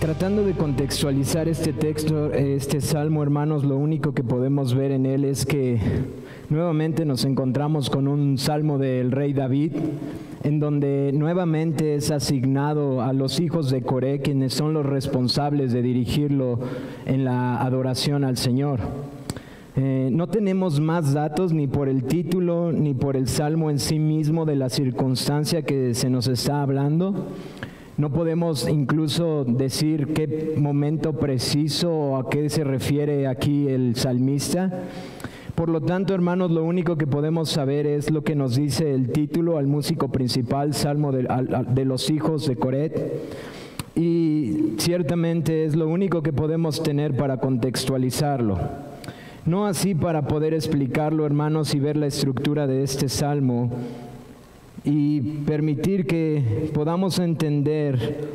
Tratando de contextualizar este texto, este salmo, hermanos, lo único que podemos ver en él es que nuevamente nos encontramos con un salmo del rey David, en donde nuevamente es asignado a los hijos de Coré, quienes son los responsables de dirigirlo en la adoración al Señor. No tenemos más datos ni por el título ni por el salmo en sí mismo de la circunstancia que se nos está hablando. No podemos incluso decir qué momento preciso o a qué se refiere aquí el salmista. Por lo tanto, hermanos, lo único que podemos saber es lo que nos dice el título al músico principal, Salmo de los hijos de Coret. Y ciertamente es lo único que podemos tener para contextualizarlo. No así para poder explicarlo, hermanos, y ver la estructura de este salmo y permitir que podamos entender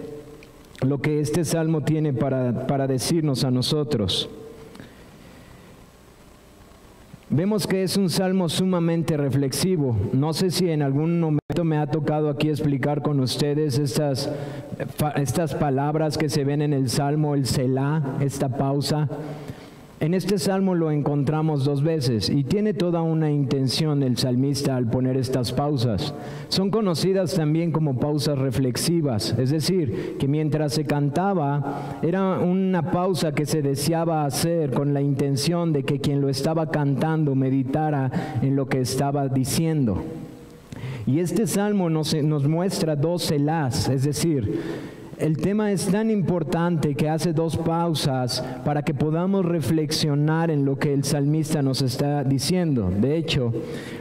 lo que este salmo tiene para decirnos a nosotros. Vemos que es un salmo sumamente reflexivo. No sé si en algún momento me ha tocado aquí explicar con ustedes estas palabras que se ven en el salmo, el Selah, esta pausa. En este salmo lo encontramos dos veces y tiene toda una intención el salmista al poner estas pausas. Son conocidas también como pausas reflexivas, es decir, que mientras se cantaba era una pausa que se deseaba hacer con la intención de que quien lo estaba cantando meditara en lo que estaba diciendo. Y este salmo nos muestra dos selás, es decir, el tema es tan importante que hace dos pausas para que podamos reflexionar en lo que el salmista nos está diciendo. De hecho,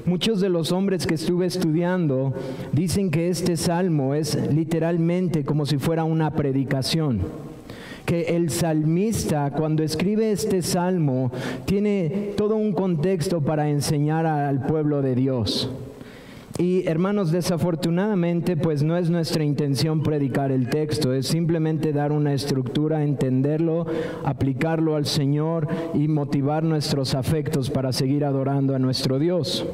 muchos de los hombres que estuve estudiando dicen que este salmo es literalmente como si fuera una predicación. Que el salmista, cuando escribe este salmo, tiene todo un contexto para enseñar al pueblo de Dios. Y hermanos, desafortunadamente pues no es nuestra intención predicar el texto, es simplemente dar una estructura, entenderlo, aplicarlo al Señor y motivar nuestros afectos para seguir adorando a nuestro Dios.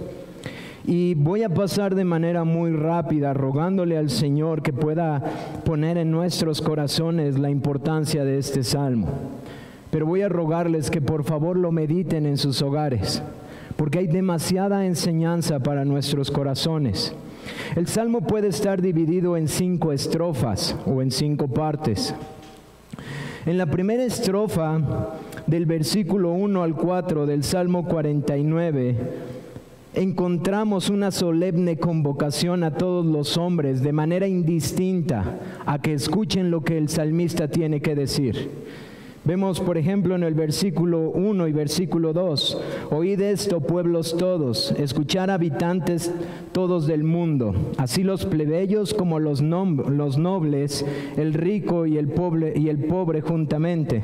Y voy a pasar de manera muy rápida rogándole al Señor que pueda poner en nuestros corazones la importancia de este salmo. Pero voy a rogarles que por favor lo mediten en sus hogares, porque hay demasiada enseñanza para nuestros corazones. El salmo puede estar dividido en 5 estrofas o en 5 partes. En la primera estrofa del versículo 1 al 4 del Salmo 49, encontramos una solemne convocación a todos los hombres de manera indistinta a que escuchen lo que el salmista tiene que decir. Vemos, por ejemplo, en el versículo 1 y versículo 2, oíd esto, pueblos todos, escuchad habitantes todos del mundo, así los plebeyos como los nobles, el rico y el pobre juntamente.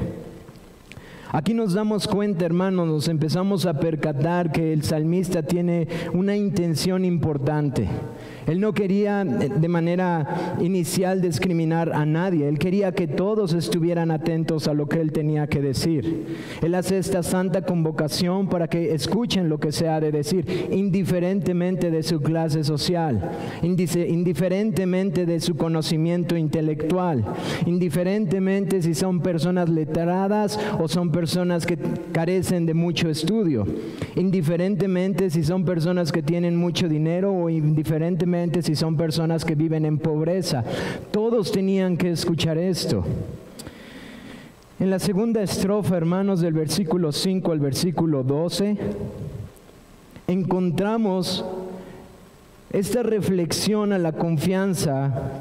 Aquí nos damos cuenta, hermanos, nos empezamos a percatar que el salmista tiene una intención importante. Él no quería de manera inicial discriminar a nadie, él quería que todos estuvieran atentos a lo que él tenía que decir. Él hace esta santa convocación para que escuchen lo que se ha de decir, indiferentemente de su clase social, indiferentemente de su conocimiento intelectual, indiferentemente si son personas letradas o son personas que carecen de mucho estudio, indiferentemente si son personas que tienen mucho dinero o indiferentemente si son personas que viven en pobreza. Todos tenían que escuchar esto. En la segunda estrofa, hermanos, del versículo 5 al versículo 12, encontramos esta reflexión a la confianza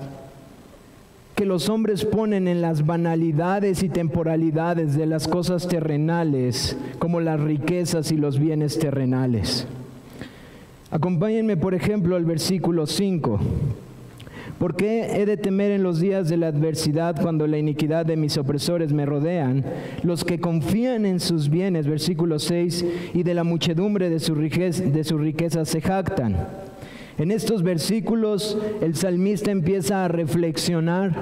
que los hombres ponen en las banalidades y temporalidades de las cosas terrenales, como las riquezas y los bienes terrenales. Acompáñenme, por ejemplo, al versículo 5. ¿Por qué he de temer en los días de la adversidad cuando la iniquidad de mis opresores me rodean? Los que confían en sus bienes, versículo 6, y de la muchedumbre de su riqueza se jactan. En estos versículos el salmista empieza a reflexionar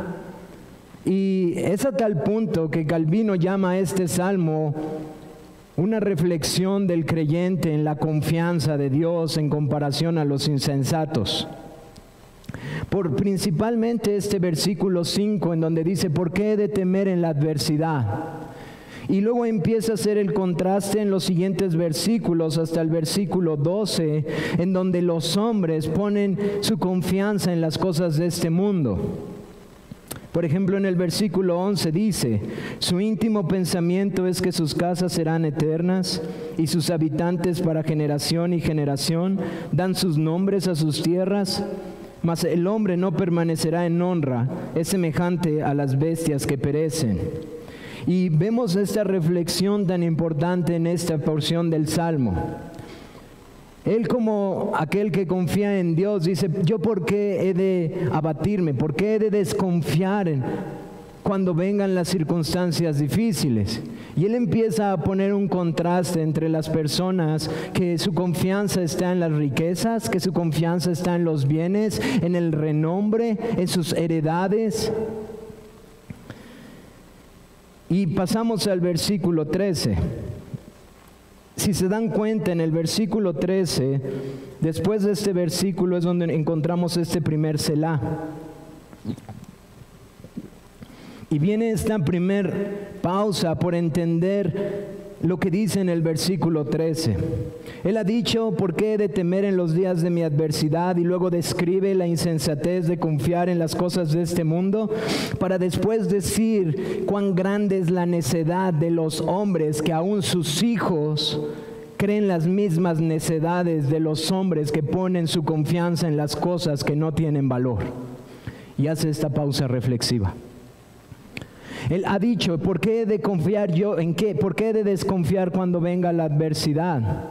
y es a tal punto que Calvino llama a este salmo una reflexión del creyente en la confianza de Dios en comparación a los insensatos. principalmente este versículo 5, en donde dice, ¿por qué he de temer en la adversidad? Y luego empieza a hacer el contraste en los siguientes versículos, hasta el versículo 12, en donde los hombres ponen su confianza en las cosas de este mundo. Por ejemplo, en el versículo 11 dice, su íntimo pensamiento es que sus casas serán eternas y sus habitantes para generación y generación dan sus nombres a sus tierras, mas el hombre no permanecerá en honra, es semejante a las bestias que perecen. Y vemos esta reflexión tan importante en esta porción del Salmo. Él, como aquel que confía en Dios, dice, ¿yo por qué he de abatirme? ¿Por qué he de desconfiar cuando vengan las circunstancias difíciles? Y él empieza a poner un contraste entre las personas que su confianza está en las riquezas, que su confianza está en los bienes, en el renombre, en sus heredades. Y pasamos al versículo 13. Si se dan cuenta, en el versículo 13, después de este versículo es donde encontramos este primer Selah. Y viene esta primer pausa por entender lo que dice en el versículo 13. Él ha dicho, ¿por qué he de temer en los días de mi adversidad? Y luego describe la insensatez de confiar en las cosas de este mundo, para después decir cuán grande es la necedad de los hombres, que aún sus hijos creen las mismas necedades de los hombres que ponen su confianza en las cosas que no tienen valor. Y hace esta pausa reflexiva. Él ha dicho, ¿por qué he de confiar yo en qué? ¿Por qué he de desconfiar cuando venga la adversidad?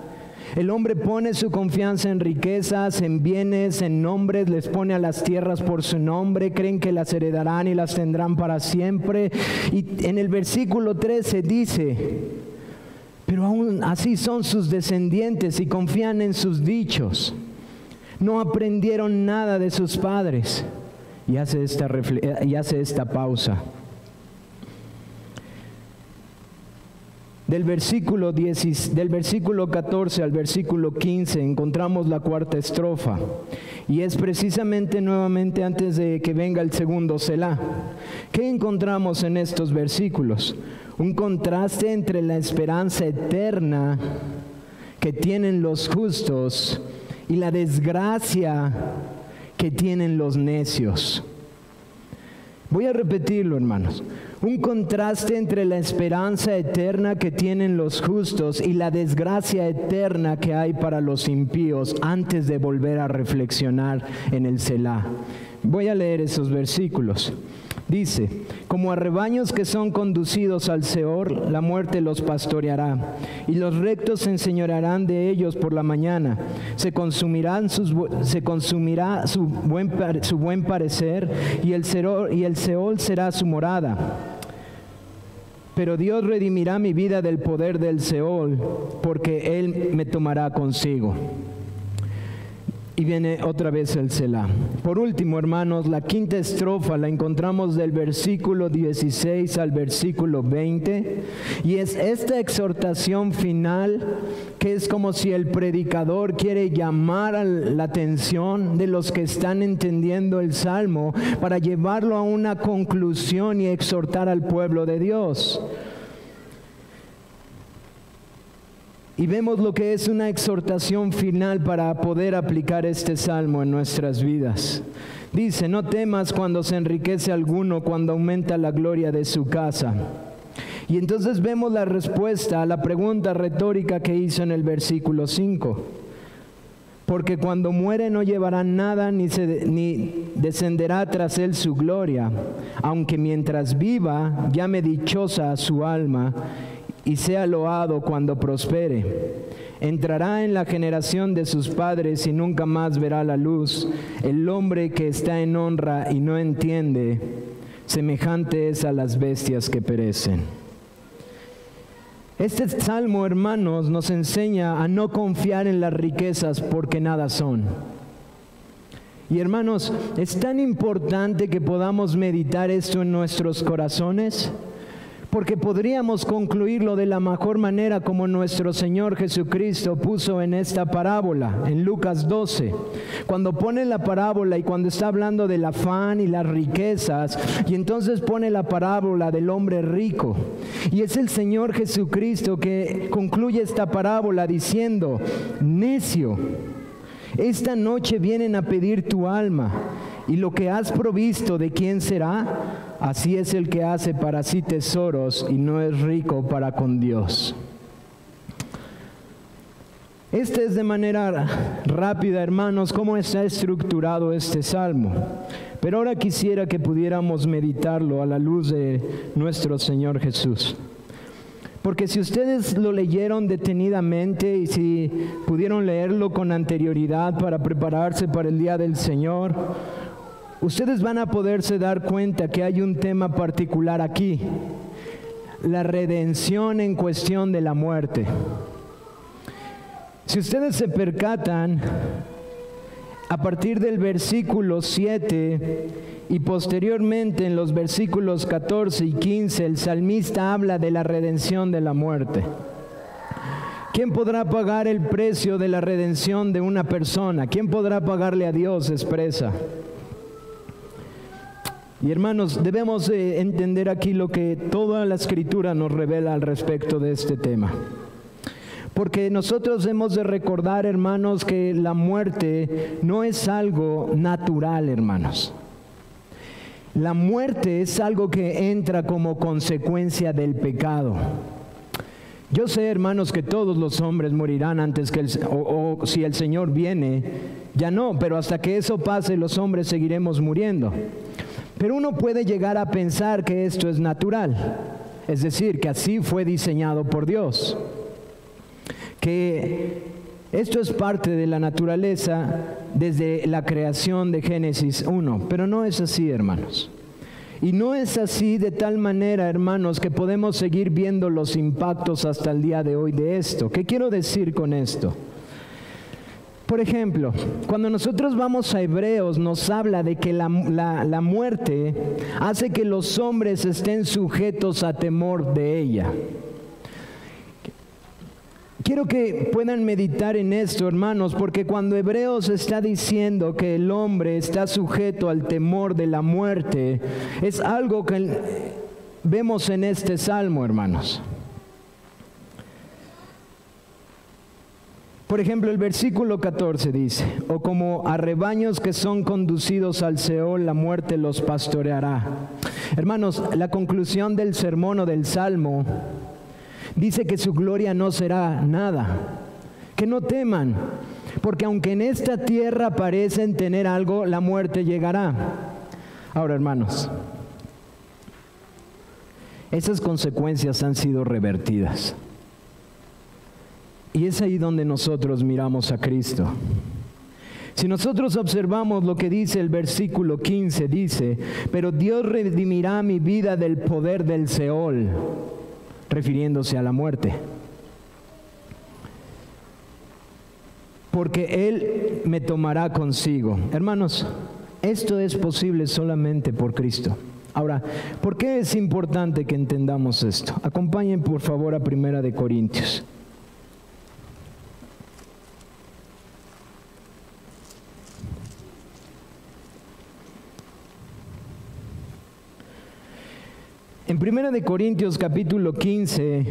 El hombre pone su confianza en riquezas, en bienes, en nombres, les pone a las tierras por su nombre, creen que las heredarán y las tendrán para siempre. Y en el versículo 13 dice, pero aún así son sus descendientes y confían en sus dichos. No aprendieron nada de sus padres. Y hace esta pausa. Del versículo 14 al versículo 15 encontramos la cuarta estrofa, y es precisamente nuevamente antes de que venga el segundo Selah. ¿Qué encontramos en estos versículos? Un contraste entre la esperanza eterna que tienen los justos y la desgracia que tienen los necios. Voy a repetirlo, hermanos. Un contraste entre la esperanza eterna que tienen los justos y la desgracia eterna que hay para los impíos, antes de volver a reflexionar en el Selah. Voy a leer esos versículos. Dice, como a rebaños que son conducidos al Seol, la muerte los pastoreará, y los rectos se enseñorearán de ellos por la mañana. Se consumirá su buen parecer, y el Seol será su morada. Pero Dios redimirá mi vida del poder del Seol, porque Él me tomará consigo. Y viene otra vez el Selah. Por último, hermanos, la quinta estrofa la encontramos del versículo 16 al versículo 20, y es esta exhortación final, que es como si el predicador quiere llamar a la atención de los que están entendiendo el Salmo para llevarlo a una conclusión y exhortar al pueblo de Dios. Y vemos lo que es una exhortación final para poder aplicar este salmo en nuestras vidas. Dice, no temas cuando se enriquece alguno, cuando aumenta la gloria de su casa. Y entonces vemos la respuesta a la pregunta retórica que hizo en el versículo 5. Porque cuando muere no llevará nada, ni descenderá tras él su gloria, aunque mientras viva llame dichosa a su alma, y sea loado cuando prospere. Entrará en la generación de sus padres y nunca más verá la luz. El hombre que está en honra y no entiende, semejante es a las bestias que perecen. Este salmo, hermanos, nos enseña a no confiar en las riquezas porque nada son. Y hermanos, es tan importante que podamos meditar esto en nuestros corazones, Porque podríamos concluirlo de la mejor manera como nuestro Señor Jesucristo puso en esta parábola, en Lucas 12. Cuando pone la parábola y cuando está hablando del afán y las riquezas, y entonces pone la parábola del hombre rico. Y es el Señor Jesucristo que concluye esta parábola diciendo: necio, esta noche vienen a pedir tu alma, y lo que has provisto, ¿de quién será? Así es el que hace para sí tesoros y no es rico para con Dios. Este es de manera rápida, hermanos, cómo está estructurado este salmo. Pero ahora quisiera que pudiéramos meditarlo a la luz de nuestro Señor Jesús. Porque si ustedes lo leyeron detenidamente y si pudieron leerlo con anterioridad para prepararse para el día del Señor, ustedes van a poderse dar cuenta que hay un tema particular aquí: la redención en cuestión de la muerte. Si ustedes se percatan, a partir del versículo 7 y posteriormente en los versículos 14 y 15, el salmista habla de la redención de la muerte. ¿Quién podrá pagar el precio de la redención de una persona? ¿Quién podrá pagarle a Dios? Expresa. Y hermanos, debemos entender aquí lo que toda la Escritura nos revela al respecto de este tema. Porque nosotros hemos de recordar, hermanos, que la muerte no es algo natural, hermanos. La muerte es algo que entra como consecuencia del pecado. Yo sé, hermanos, que todos los hombres morirán antes que o si el Señor viene, ya no, pero hasta que eso pase los hombres seguiremos muriendo. Pero uno puede llegar a pensar que esto es natural, es decir, que así fue diseñado por Dios, que esto es parte de la naturaleza desde la creación de Génesis 1, pero no es así, hermanos. Y no es así de tal manera, hermanos, que podemos seguir viendo los impactos hasta el día de hoy de esto. ¿Qué quiero decir con esto? Por ejemplo, cuando nosotros vamos a Hebreos, nos habla de que la muerte hace que los hombres estén sujetos a temor de ella. Quiero que puedan meditar en esto, hermanos, porque cuando Hebreos está diciendo que el hombre está sujeto al temor de la muerte, es algo que vemos en este salmo, hermanos. Por ejemplo, el versículo 14 dice: o como a rebaños que son conducidos al Seol, la muerte los pastoreará. Hermanos, la conclusión del sermón o del salmo dice que su gloria no será nada, que no teman, porque aunque en esta tierra parecen tener algo, la muerte llegará. Ahora, hermanos, esas consecuencias han sido revertidas. Y es ahí donde nosotros miramos a Cristo. Si nosotros observamos lo que dice el versículo 15, dice: pero Dios redimirá mi vida del poder del Seol, refiriéndose a la muerte. Porque Él me tomará consigo. Hermanos, esto es posible solamente por Cristo. Ahora, ¿por qué es importante que entendamos esto? Acompañen por favor a 1 Corintios. En 1 Corintios capítulo 15,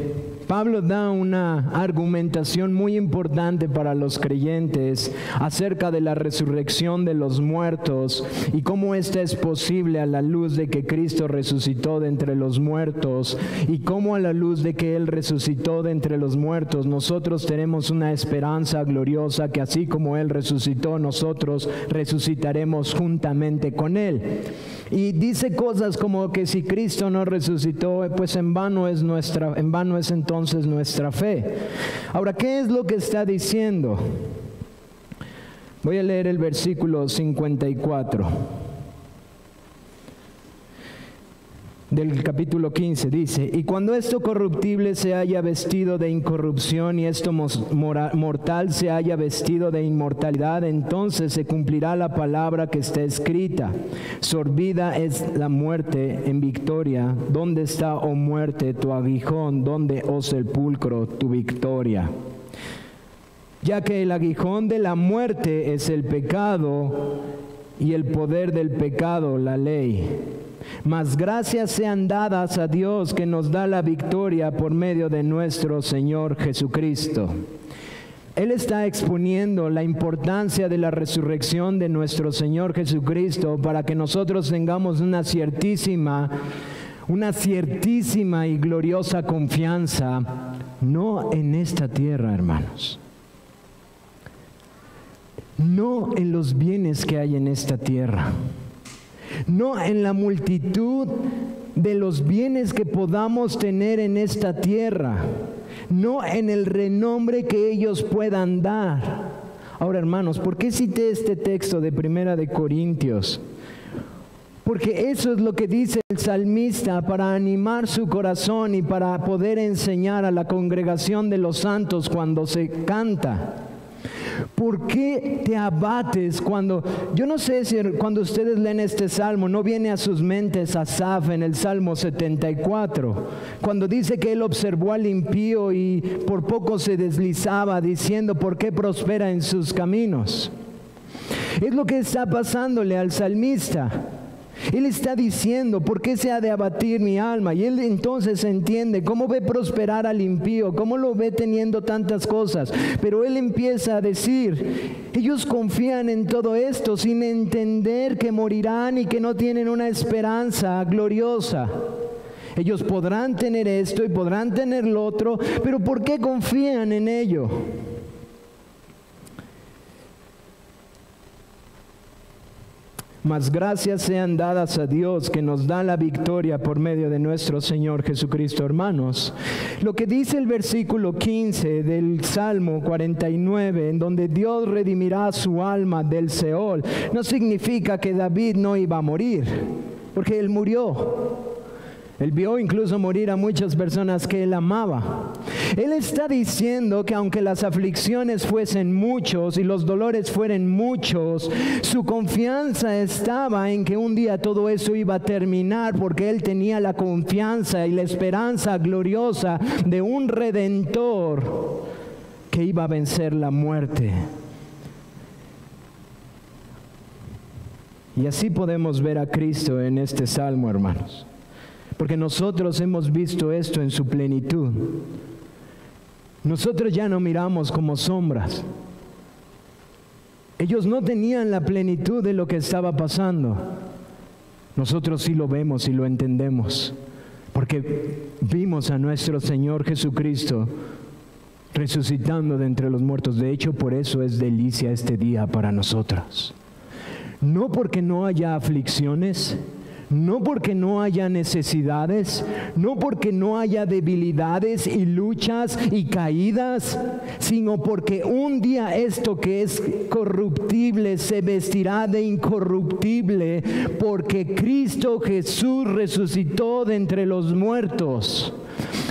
Pablo da una argumentación muy importante para los creyentes acerca de la resurrección de los muertos y cómo esta es posible a la luz de que Cristo resucitó de entre los muertos, y cómo a la luz de que Él resucitó de entre los muertos nosotros tenemos una esperanza gloriosa, que así como Él resucitó, nosotros resucitaremos juntamente con Él. Y dice cosas como que si Cristo no resucitó, pues en vano es entonces nuestra fe. Ahora, ¿qué es lo que está diciendo? Voy a leer el versículo 54. del capítulo 15, dice: y cuando esto corruptible se haya vestido de incorrupción y esto mortal se haya vestido de inmortalidad, entonces se cumplirá la palabra que está escrita: sorbida es la muerte en victoria. ¿Dónde está, oh muerte, tu aguijón? ¿Dónde, oh sepulcro, tu victoria? Ya que el aguijón de la muerte es el pecado, y el poder del pecado la ley. Mas gracias sean dadas a Dios, que nos da la victoria por medio de nuestro Señor Jesucristo. Él está exponiendo la importancia de la resurrección de nuestro Señor Jesucristo para que nosotros tengamos una ciertísima y gloriosa confianza, no en esta tierra, hermanos, no en los bienes que hay en esta tierra, no en la multitud de los bienes que podamos tener en esta tierra, no en el renombre que ellos puedan dar. Ahora, hermanos, ¿por qué cité este texto de 1 de Corintios? Porque eso es lo que dice el salmista para animar su corazón y para poder enseñar a la congregación de los santos cuando se canta. ¿Por qué te abates cuando, yo no sé si cuando ustedes leen este salmo, no viene a sus mentes Asaf en el Salmo 74, cuando dice que él observó al impío y por poco se deslizaba, diciendo: ¿por qué prospera en sus caminos? Es lo que está pasándole al salmista. Él está diciendo: ¿por qué se ha de abatir mi alma? Y él entonces entiende cómo ve prosperar al impío, cómo lo ve teniendo tantas cosas. Pero él empieza a decir: ellos confían en todo esto sin entender que morirán y que no tienen una esperanza gloriosa. Ellos podrán tener esto y podrán tener lo otro, pero ¿por qué confían en ello? Mas gracias sean dadas a Dios, que nos da la victoria por medio de nuestro Señor Jesucristo. Hermanos, lo que dice el versículo 15 del Salmo 49, en donde Dios redimirá su alma del Seol, no significa que David no iba a morir, porque él murió. Él vio incluso morir a muchas personas que él amaba. Él está diciendo que aunque las aflicciones fuesen muchos y los dolores fueran muchos, su confianza estaba en que un día todo eso iba a terminar, porque él tenía la confianza y la esperanza gloriosa de un Redentor que iba a vencer la muerte. Y así podemos ver a Cristo en este salmo, hermanos. Porque nosotros hemos visto esto en su plenitud. Nosotros ya no miramos como sombras. Ellos no tenían la plenitud de lo que estaba pasando. Nosotros sí lo vemos y lo entendemos. Porque vimos a nuestro Señor Jesucristo resucitando de entre los muertos. De hecho, por eso es delicia este día para nosotros. No porque no haya aflicciones, no porque no haya necesidades, no porque no haya debilidades y luchas y caídas, sino porque un día esto que es corruptible se vestirá de incorruptible, porque Cristo Jesús resucitó de entre los muertos.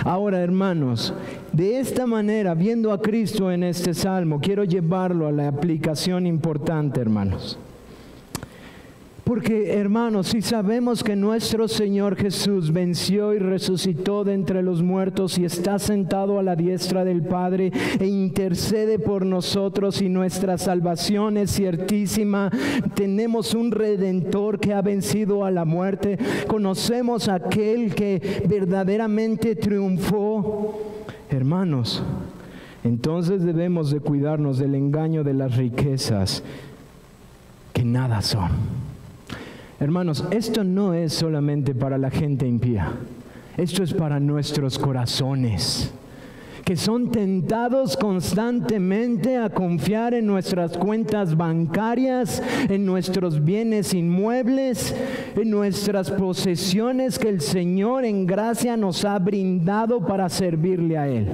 Ahora, hermanos, de esta manera, viendo a Cristo en este salmo, quiero llevarlo a la aplicación importante, hermanos. Porque, hermanos, si sabemos que nuestro Señor Jesús venció y resucitó de entre los muertos y está sentado a la diestra del Padre e intercede por nosotros, y nuestra salvación es ciertísima, tenemos un Redentor que ha vencido a la muerte, conocemos a aquel que verdaderamente triunfó, hermanos, entonces debemos de cuidarnos del engaño de las riquezas, que nada son. Hermanos, esto no es solamente para la gente impía. Esto es para nuestros corazones, que son tentados constantemente a confiar en nuestras cuentas bancarias, en nuestros bienes inmuebles, en nuestras posesiones que el Señor en gracia nos ha brindado para servirle a Él.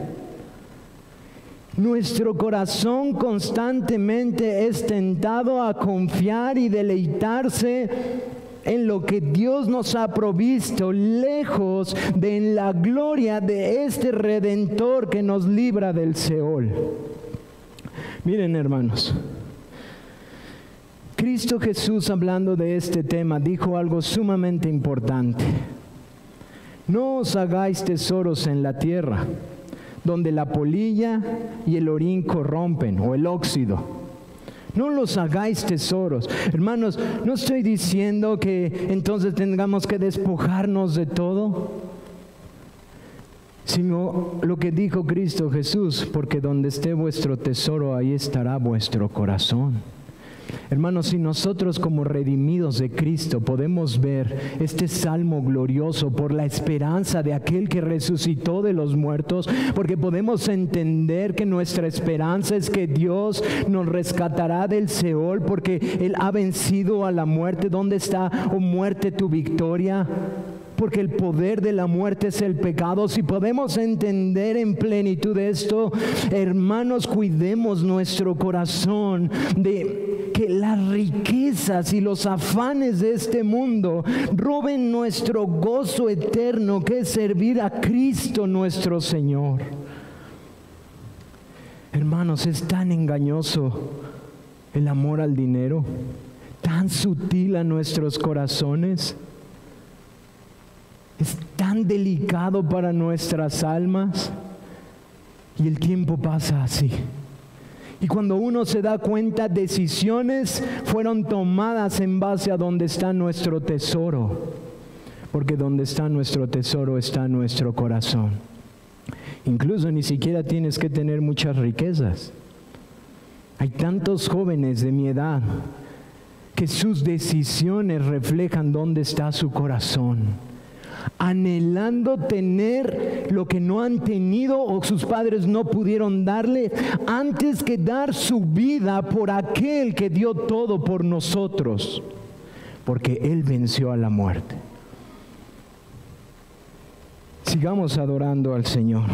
Nuestro corazón constantemente es tentado a confiar y deleitarse en lo que Dios nos ha provisto, lejos de en la gloria de este Redentor que nos libra del Seol. Miren, hermanos, Cristo Jesús, hablando de este tema, dijo algo sumamente importante. No os hagáis tesoros en la tierra, donde la polilla y el orín corrompen, o el óxido. No los hagáis tesoros. Hermanos, no estoy diciendo que entonces tengamos que despojarnos de todo, sino lo que dijo Cristo Jesús, porque donde esté vuestro tesoro, ahí estará vuestro corazón. Hermanos, si nosotros como redimidos de Cristo podemos ver este salmo glorioso por la esperanza de aquel que resucitó de los muertos, porque podemos entender que nuestra esperanza es que Dios nos rescatará del Seol, porque Él ha vencido a la muerte. ¿Dónde está, oh muerte, tu victoria? Porque el poder de la muerte es el pecado. Si podemos entender en plenitud esto, hermanos, cuidemos nuestro corazón de que las riquezas y los afanes de este mundo roben nuestro gozo eterno, que es servir a Cristo nuestro Señor. Hermanos, es tan engañoso el amor al dinero, tan sutil a nuestros corazones. Es tan delicado para nuestras almas, y el tiempo pasa así. Y cuando uno se da cuenta, decisiones fueron tomadas en base a donde está nuestro tesoro, porque donde está nuestro tesoro está nuestro corazón. Incluso ni siquiera tienes que tener muchas riquezas. Hay tantos jóvenes de mi edad que sus decisiones reflejan dónde está su corazón, anhelando tener lo que no han tenido o sus padres no pudieron darle, antes que dar su vida por aquel que dio todo por nosotros, porque Él venció a la muerte. Sigamos adorando al Señor.